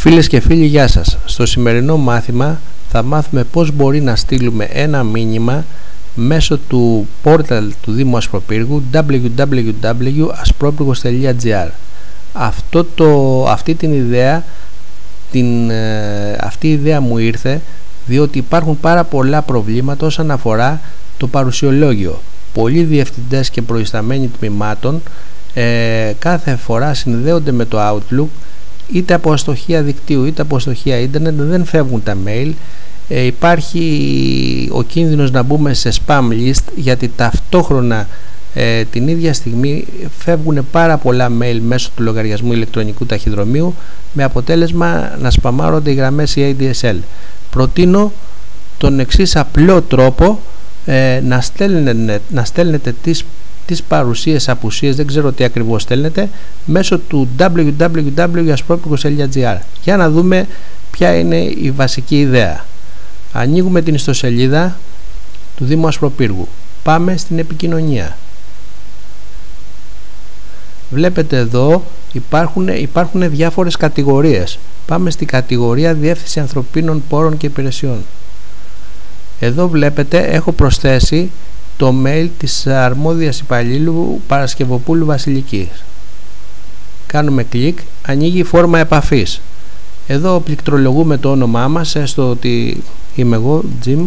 Φίλες και φίλοι, γεια σας. Στο σημερινό μάθημα θα μάθουμε πώς μπορεί να στείλουμε ένα μήνυμα μέσω του portal του Δήμου Ασπροπύργου www.asproprygos.gr. Αυτή η ιδέα μου ήρθε διότι υπάρχουν πάρα πολλά προβλήματα όσον αφορά το παρουσιολόγιο. Πολλοί διευθυντές και προϊσταμένοι τμήματων κάθε φορά συνδέονται με το Outlook, είτε από αστοχία δικτύου είτε από αστοχία ίντερνετ, δεν φεύγουν τα mail. Υπάρχει ο κίνδυνος να μπούμε σε spam list, γιατί ταυτόχρονα την ίδια στιγμή φεύγουν πάρα πολλά mail μέσω του λογαριασμού ηλεκτρονικού ταχυδρομείου, με αποτέλεσμα να σπαμάρονται οι γραμμές η ADSL. Προτείνω τον εξής απλό τρόπο, να στέλνετε τις παρουσίες, απουσίες, δεν ξέρω τι ακριβώς στέλνετε, μέσω του www.asproprygos.gr. Για να δούμε ποια είναι η βασική ιδέα. Ανοίγουμε την ιστοσελίδα του Δήμου Ασπροπύργου. Πάμε στην επικοινωνία. Βλέπετε εδώ υπάρχουν διάφορες κατηγορίες. Πάμε στην κατηγορία Διεύθυνση Ανθρωπίνων Πόρων και Υπηρεσιών. Εδώ βλέπετε έχω προσθέσει το mail της αρμόδιας υπαλλήλου Παρασκευοπούλου Βασιλικής. Κάνουμε κλικ, ανοίγει η φόρμα επαφής. Εδώ πληκτρολογούμε το όνομά μας, έστω ότι είμαι εγώ, Jim.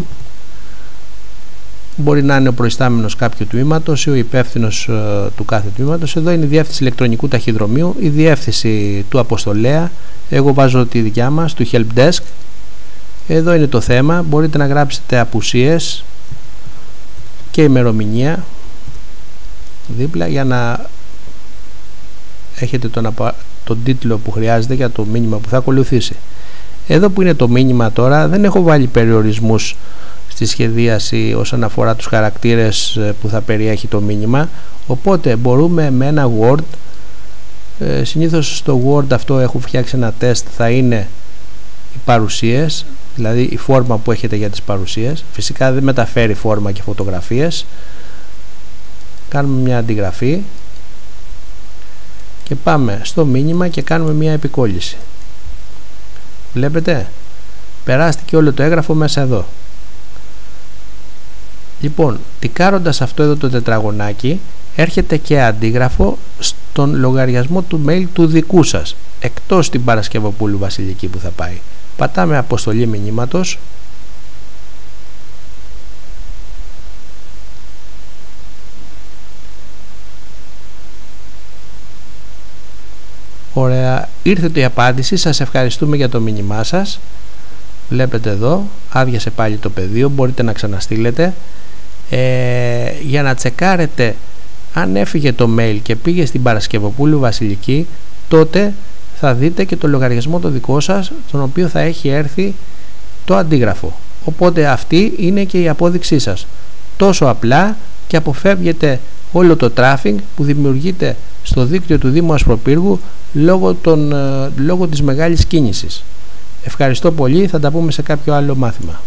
Μπορεί να είναι ο προϊστάμενος κάποιου τμήματος ή ο υπεύθυνος του κάθε τμήματος. Εδώ είναι η διεύθυνση ηλεκτρονικού ταχυδρομείου, η διεύθυνση του αποστολέα. Εγώ βάζω τη δικιά μας, του help desk. Εδώ είναι το θέμα, μπορείτε να γράψετε απουσίες και ημερομηνία δίπλα για να έχετε τον τίτλο που χρειάζεται για το μήνυμα που θα ακολουθήσει. Εδώ που είναι το μήνυμα τώρα, δεν έχω βάλει περιορισμούς στη σχεδίαση όσον αφορά τους χαρακτήρες που θα περιέχει το μήνυμα, οπότε μπορούμε με ένα Word, συνήθως στο Word αυτό έχω φτιάξει ένα τεστ, θα είναι οι παρουσίες, δηλαδή η φόρμα που έχετε για τις παρουσίες. Φυσικά δεν μεταφέρει φόρμα και φωτογραφίες. Κάνουμε μια αντιγραφή και πάμε στο μήνυμα και κάνουμε μια επικόλληση. Βλέπετε, περάστηκε όλο το έγγραφο μέσα εδώ. Λοιπόν, τικάροντας αυτό εδώ το τετραγωνάκι, έρχεται και αντίγραφο στον λογαριασμό του mail του δικού σας, εκτός την Παρασκευοπούλου Βασιλική που θα πάει. Πατάμε αποστολή μηνύματος. Ωραία, ήρθε η απάντηση, σας ευχαριστούμε για το μήνυμά σας. Βλέπετε εδώ, άδειασε πάλι το πεδίο, μπορείτε να ξαναστείλετε. Για να τσεκάρετε αν έφυγε το mail και πήγε στην Παρασκευοπούλου Βασιλική, τότε θα δείτε και το λογαριασμό το δικό σας, τον οποίο θα έχει έρθει το αντίγραφο. Οπότε αυτή είναι και η απόδειξή σας. Τόσο απλά, και αποφεύγετε όλο το traffic που δημιουργείται στο δίκτυο του Δήμου Ασπροπύργου λόγω της μεγάλης κίνησης. Ευχαριστώ πολύ, θα τα πούμε σε κάποιο άλλο μάθημα.